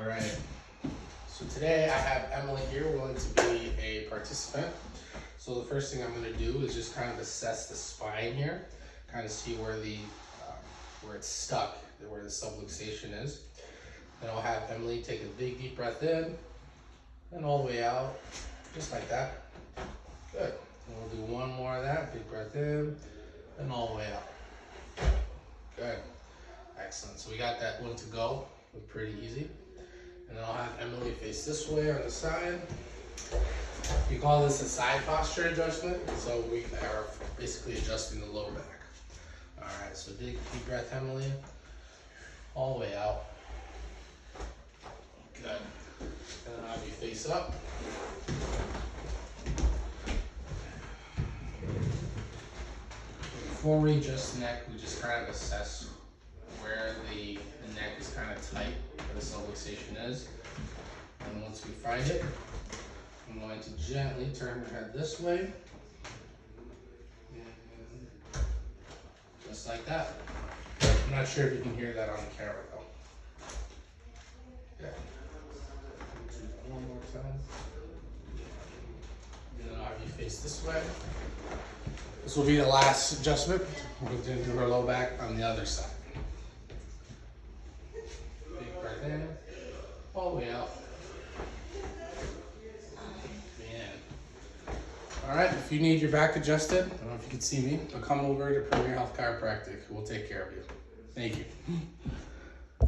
All right. So today I have Emily here willing to be a participant. So the first thing I'm going to do is just kind of assess the spine here, kind of see where where it's stuck, where the subluxation is. Then I'll have Emily take a big deep breath in and all the way out, just like that. Good. And we'll do one more of that. Big breath in and all the way out. Good. Excellent. So we got that one to go. It was pretty easy. And then I'll have Emily face this way on the side. We call this a side posture adjustment. So we are basically adjusting the lower back. All right, so big deep breath, Emily. All the way out. Good. And then I'll have you face up. Before we adjust the neck, we just kind of assess where the neck is kind of tight, where the subluxation is. And once we find it, I'm going to gently turn your head this way. And just like that. I'm not sure if you can hear that on the camera though. Okay. One more time. And then I'll have you face this way. This will be the last adjustment. We're going to do her low back on the other side. Big breath in, all the way out. Man. All right, if you need your back adjusted, I don't know if you can see me, but come over to Premier Health Chiropractic. We'll take care of you. Thank you.